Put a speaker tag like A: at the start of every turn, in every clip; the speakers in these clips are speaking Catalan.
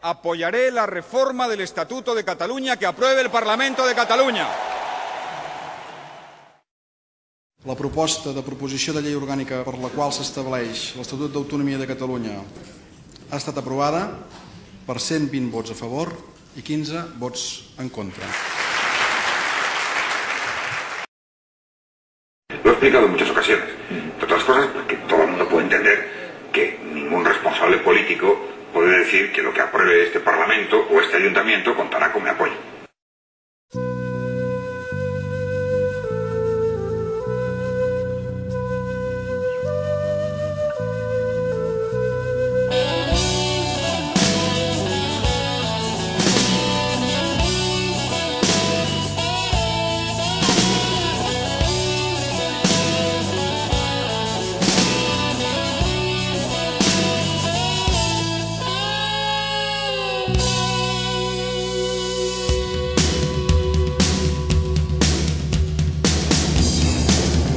A: apoyaré la reforma del Estatuto de Cataluña que apruebe el Parlamento de Cataluña.
B: La proposta de proposició de llei orgànica per la qual s'estableix l'Estatut d'Autonomia de Catalunya ha estat aprovada per 120 vots a favor i 15 vots en contra.
C: Lo he explicado en muchas ocasiones, entre otras cosas porque todo el mundo puede entender que ningún responsable político puede decir que lo que apruebe este Parlamento o este Ayuntamiento contará con mi apoyo.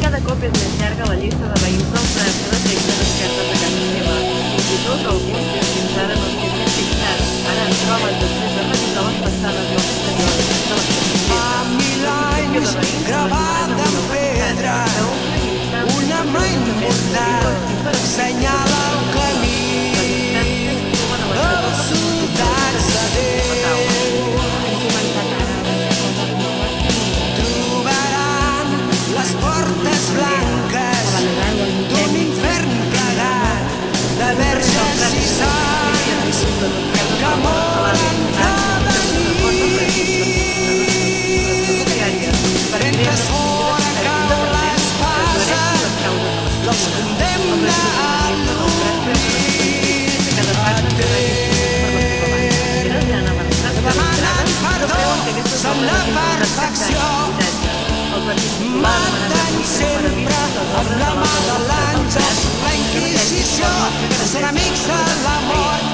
D: Cada cop és més llarga la llista de veïns del Prat que detecten esquerdes a casa seva. Fins i tot alguns que fins ara no s'hi havien fixat, ara en troben després de revisar les façanes i els exteriors de les cases.
E: Fa 1000 anys, gravat en pedra, una mà immortal senyala el camí dels soldats de Déu. Trobaran les portes blanques d'un infern plegat de verges i sants que moren cada nit. Mentre fora cau l'espasa que els condemna a l'oblit. Demanen perdó, són la perfecció. Maten sempre amb la mà de l'àngel, la Inquisició, són amics de la mort.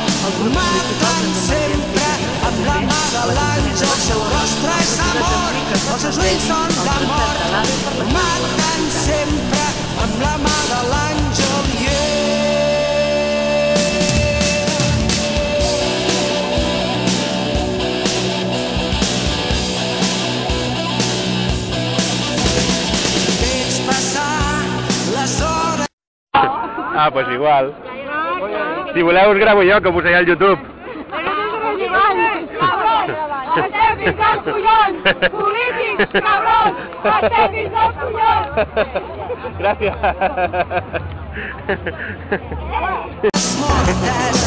E: Maten sempre amb la mà de l'àngel, el seu rostre és amor, els seus ulls són la mort. Maten sempre amb la mà de l'àngel, veig passar les hores.
F: Ah, pues igual. Si voleu us gravo jo, que ho posaré al YouTube.
G: Estem fins als collons! Polítics, cabrons! Estem fins als collons!
F: Gràcies.
E: Mortes,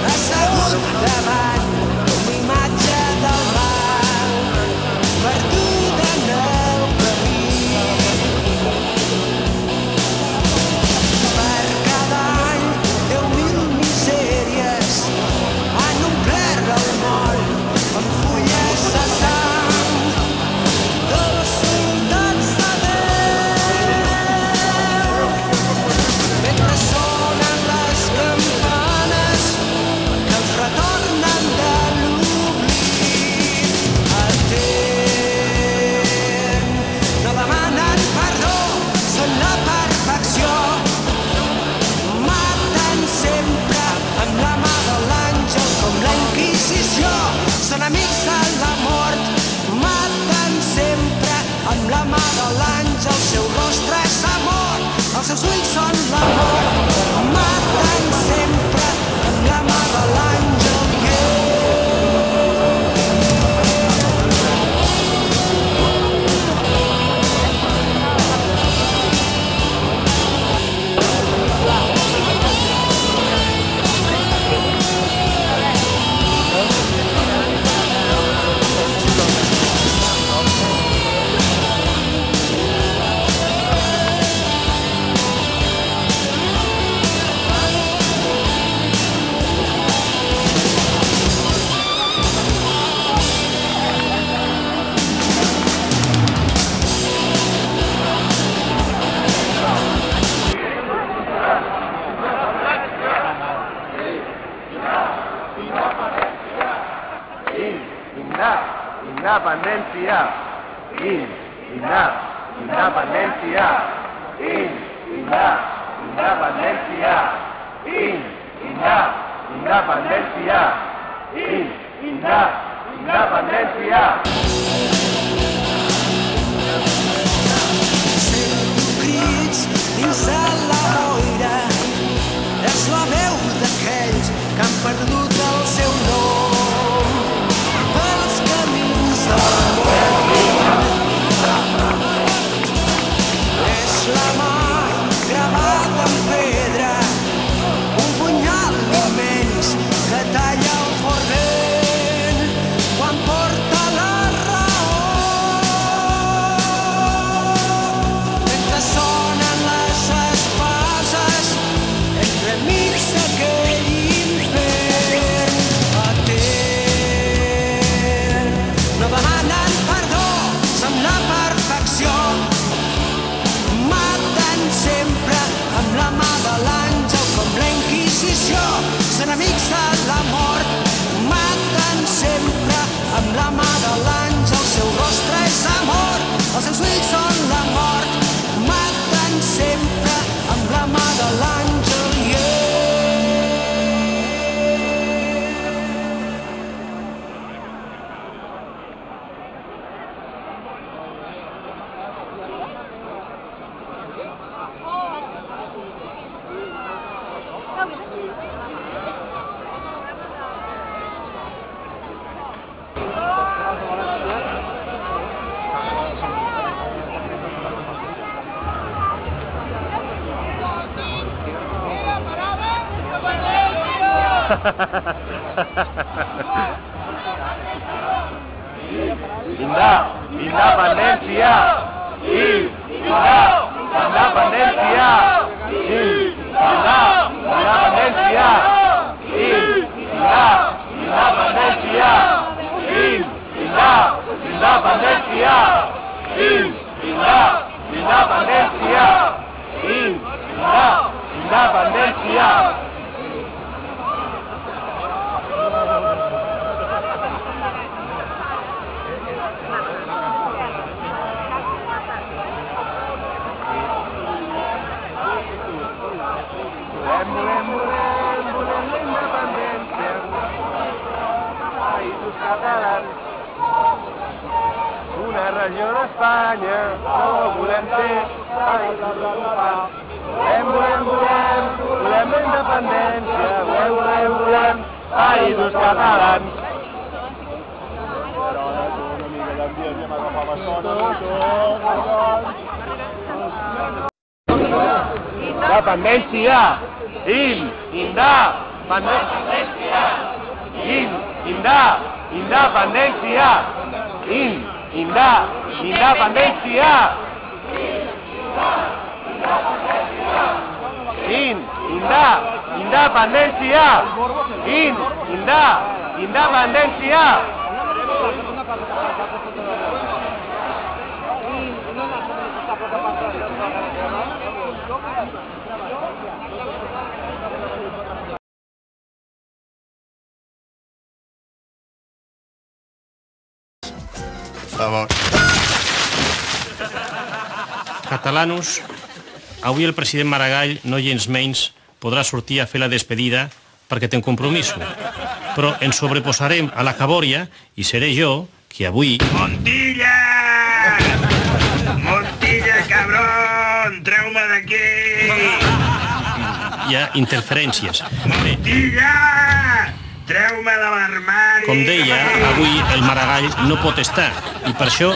E: assegut davant l'imatge del mal, perduda en el camí. Per cada any 10.000 misèries han omplert el moll amb fulles de sang dels soldats de Déu. Mentre sonen les campanes que els retornen de l'oblit etern. No demanen perdó, són la perfecció. Maten sempre amb la mà de l'àngel com la Inquisició. Són amics de la mort. Maten sempre amb la mà de l'àngel, el seu rostre és amor, els seus ulls són la mort. Maten sempre amb la mà de l'àngel,
F: Independència. Independència. Independència. Independència. Independència!
E: Sento crits dins de la boira. És la veu d'aquells que han perdut el seu nom pels camins del món. És la mà gravada en pedra, un punyal immens que talla el forment quan porta la raó. Mentre sonen les espases entre mig d'aquell infern, atent, no demanen perdó, som la perfecció. Maten sempre amb la mà de l'àngel com la Inquisició. Són amics de la mort. Maten sempre amb la mà de l'àngel. El seu rostre és amor, els seus ulls són la mort. Maten sempre amb la mà de l'àngel.
F: Independència! Independència! Independència! Independència! Independència! Independència! Independència! Volem la independència. Països catalans. Una regió d'Espanya. No volem ser països ocupats. Volem la independència. Volem països catalans. Independència! Independència! Independència! Independència! Independència! Independència!
H: Catalanos, avui el president Maragall, no gens menys, podrà sortir a fer la despedida perquè té un compromís. Però ens sobreposarem a la cabòria i seré jo qui avui...
I: Montilla! Montilla, cabrón! Treu-me d'aquí!
H: Hi ha interferències.
I: Montilla! Treu-me de l'armari!
H: Com deia, avui el Maragall no pot estar i per això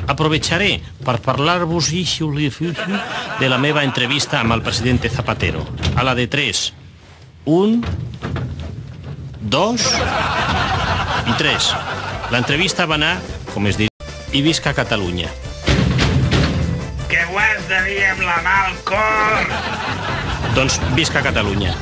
H: aprovecharé per parlar-vos de la meva entrevista amb el president Zapatero. A la de 3. 1, 2 i 3. L'entrevista va anar, com es diu, i visca Catalunya.
I: Que ho has de dir amb la mà al cor!
H: Doncs visca Catalunya.